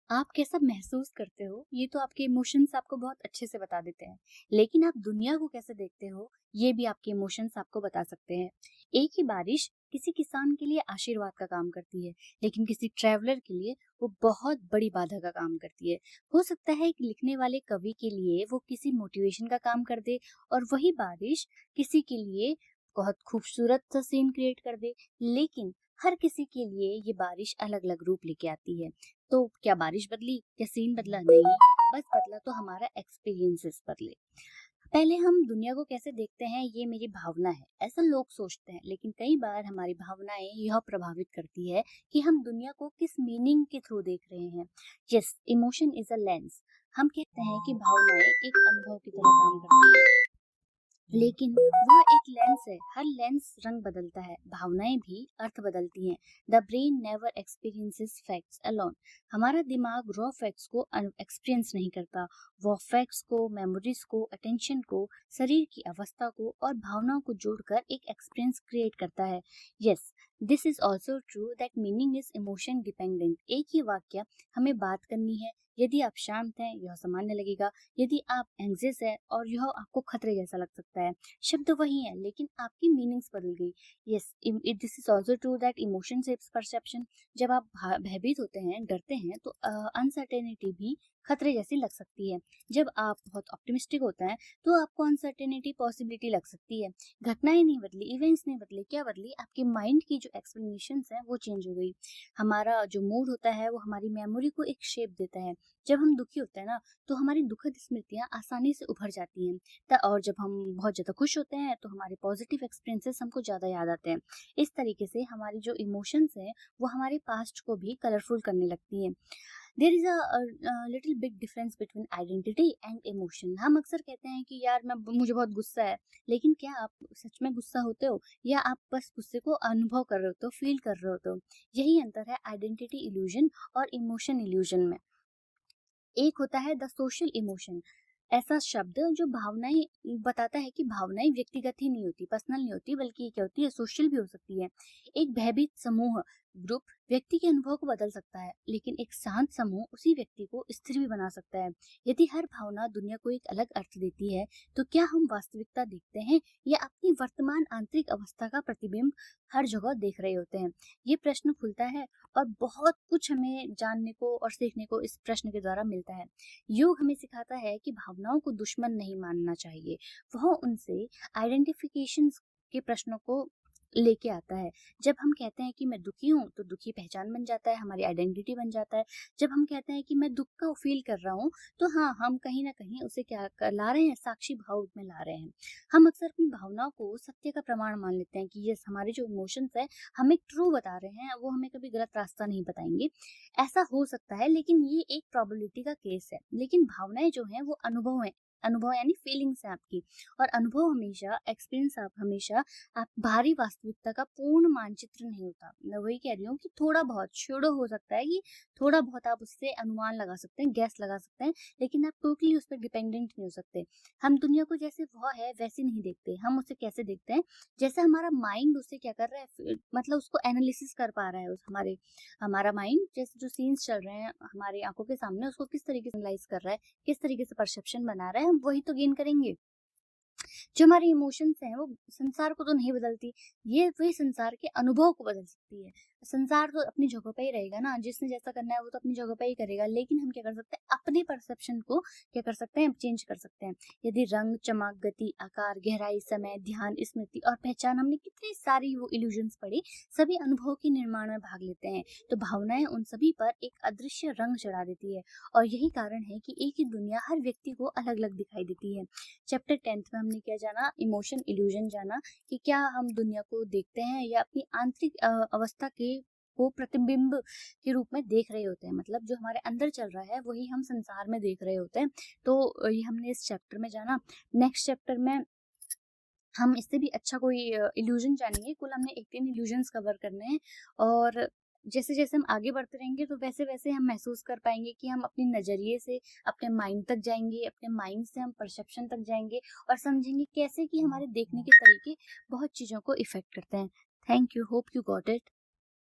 आप कैसा महसूस करते हो, ये तो आपके इमोशंस आपको बहुत अच्छे से बता देते हैं। लेकिन आप दुनिया को कैसे देखते हो, ये भी आपके इमोशंस आपको बता सकते हैं। एक ही बारिश किसी किसान के लिए आशीर्वाद का काम करती है, लेकिन किसी ट्रैवलर के लिए वो बहुत बड़ी बाधा का काम करती है। हो सकता है कि लिखने वाले कवि के लिए वो किसी मोटिवेशन का काम कर दे, और वही बारिश किसी के लिए बहुत खूबसूरत सा सीन क्रिएट कर दे। लेकिन हर किसी के लिए ये बारिश अलग अलग रूप लेके आती है। तो क्या बारिश बदली? क्या सीन बदला? नहीं, बस बदला तो हमारा एक्सपीरियंसेस बदले। पहले हम दुनिया को कैसे देखते हैं ये मेरी भावना है, ऐसा लोग सोचते हैं। लेकिन कई बार हमारी भावनाएं यह प्रभावित करती है कि हम दुनिया को किस मीनिंग के थ्रू देख रहे हैं। Yes, emotion is a lens. हम कहते हैं कि भावनाएं एक अनुभव की तरह काम करती है, लेकिन वह एक लेंस है। हर लेंस रंग बदलता है, भावनाएं भी अर्थ बदलती हैं। The brain never experiences facts alone. हमारा दिमाग रॉ फैक्ट्स को एक्सपीरियंस नहीं करता। वो फैक्ट्स को, मेमोरीज को, अटेंशन को, शरीर की अवस्था को और भावनाओं को जोड़कर एक एक्सपीरियंस क्रिएट करता है। Yes, this is also true that meaning is emotion dependent. एक ही वाक्य हमें बात करनी है, यदि आप शांत हैं यह सामान्य लगेगा, यदि आप एंग्जियस है और यह आपको खतरे जैसा लग सकता है। शब्द वही है, लेकिन आपकी मीनिंग्स बदल गई। Yes, this is also true that emotion shapes perception. जब आप भयभीत होते हैं, डरते हैं, तो अनसर्टेनिटी भी खतरे जैसी लग सकती है। जब आप बहुत ऑप्टिमिस्टिक होते हैं तो आपको अनसर्टेनिटी पॉसिबिलिटी लग सकती है। घटनाएं नहीं बदली, इवेंट्स नहीं बदले, क्या बदली? आपके माइंड की जो एक्सप्लेनेशंस है वो चेंज हो गई। हमारा जो मूड होता है वो हमारी मेमोरी को एक शेप देता है। जब हम दुखी होते हैं ना, तो हमारी दुखद स्मृतियां आसानी से उभर जाती हैं। और जब हम बहुत ज्यादा खुश होते हैं तो हमारे पॉजिटिव एक्सपीरियंसेस हमको ज्यादा याद आते हैं। इस तरीके से हमारी जो इमोशंस हैं वो हमारे पास्ट को भी कलरफुल करने लगती हैं। There is a little big difference between identity and emotion. हम अक्सर कहते हैं कि यार मुझे बहुत गुस्सा है, लेकिन क्या आप सच में गुस्सा होते हो, या आप बस गुस्से को अनुभव कर रहे होते हो, फील कर रहे होते हो? यही अंतर है आइडेंटिटी इल्यूजन और इमोशन इल्यूजन में। एक होता है द सोशल इमोशन, ऐसा शब्द जो भावनाएं बताता है कि भावनाएं व्यक्तिगत ही नहीं होती, पर्सनल नहीं होती, बल्कि ये क्या होती है, सोशल भी हो सकती है। एक भयभीत समूह, ग्रुप, व्यक्ति के अनुभव को बदल सकता है, लेकिन एक शांत समूह उसी व्यक्ति को स्थिर भी बना सकता है। यदि हर भावना दुनिया को एक अलग अर्थ देती है, तो क्या हम वास्तविकता देखते हैं या अपनी वर्तमान आंतरिक अवस्था का प्रतिबिंब हर जगह देख रहे होते हैं? ये प्रश्न खुलता है, और बहुत कुछ हमें जानने को और सीखने को इस प्रश्न के द्वारा मिलता है। योग हमें सिखाता है कि भावनाओं को दुश्मन नहीं मानना चाहिए। वह उनसे आइडेंटिफिकेशन के प्रश्नों को लेके आता है। जब हम कहते हैं कि मैं दुखी हूँ, तो दुखी पहचान बन जाता है, हमारी आइडेंटिटी बन जाता है। जब हम कहते हैं कि मैं दुख का फील कर रहा हूँ, तो हाँ, हम कहीं ना कहीं उसे ला रहे हैं, साक्षी भाव में ला रहे हैं। हम अक्सर अपनी भावनाओं को सत्य का प्रमाण मान लेते हैं कि यस, हमारे जो इमोशंस है हमें ट्रू बता रहे हैं, वो हमें कभी गलत रास्ता नहीं बताएंगे। ऐसा हो सकता है, लेकिन ये एक प्रोबेबिलिटी का केस है। लेकिन भावनाएं जो हैं वो अनुभव हैं, अनुभव यानी फीलिंग्स है आपकी। और अनुभव हमेशा, एक्सपीरियंस आप हमेशा आप बाहरी वास्तविकता का पूर्ण मानचित्र नहीं होता। मैं वही कह रही हूँ कि थोड़ा बहुत शोडो हो सकता है, कि थोड़ा बहुत आप उससे अनुमान लगा सकते हैं, गैस लगा सकते हैं, लेकिन आप टोटली उस पर डिपेंडेंट नहीं हो सकते। हम दुनिया को जैसे वह है वैसे नहीं देखते। हम उसे कैसे देखते हैं? जैसे हमारा माइंड उसे क्या कर रहा है, मतलब उसको एनालिसिस कर पा रहा है। उस हमारा माइंड जैसे जो सीन्स चल रहे हैं हमारी आंखों के सामने, उसको किस तरीके से एनालाइज कर रहा है, किस तरीके से परसेप्शन बना रहा है, हम वही तो गेन करेंगे। जो हमारे इमोशंस हैं वो संसार को तो नहीं बदलती, ये वही संसार के अनुभव को बदल सकती है। संसार तो अपनी जगह पे ही रहेगा ना, जिसने जैसा करना है वो तो अपनी जगह पे ही करेगा। लेकिन हम क्या कर सकते हैं, अपने परसेप्शन को क्या कर सकते हैं, चेंज कर सकते हैं। यदि रंग, चमक, गति, आकार, गहराई, समय, ध्यान, स्मृति और पहचान, हमने कितनी सारी वो इल्यूजन्स पढ़ी, सभी अनुभव के निर्माण में भाग लेते हैं। तो भावनाएं उन सभी पर एक अदृश्य रंग चढ़ा देती है, और यही कारण है कि एक ही दुनिया हर व्यक्ति को अलग अलग दिखाई देती है। चैप्टर 10th में हमने क्या जाना, इमोशन इल्यूजन जाना, कि क्या हम दुनिया को देखते हैं या अपनी आंतरिक अवस्था के को प्रतिबिंब के रूप में देख रहे होते हैं। मतलब जो हमारे अंदर चल रहा है वही हम संसार में देख रहे होते हैं। तो ये हमने इस चैप्टर में जाना। नेक्स्ट चैप्टर में हम इससे भी अच्छा कोई इल्यूजन जानेंगे। कुल हमने 18 इल्यूजन्स कवर करने हैं, और जैसे जैसे हम आगे बढ़ते रहेंगे तो वैसे वैसे हम महसूस कर पाएंगे कि हम अपने नजरिए से अपने माइंड तक जाएंगे, अपने माइंड से हम परसेप्शन तक जाएंगे, और समझेंगे कैसे कि हमारे देखने के तरीके बहुत चीजों को इफेक्ट करते हैं। Thank you, hope you got it.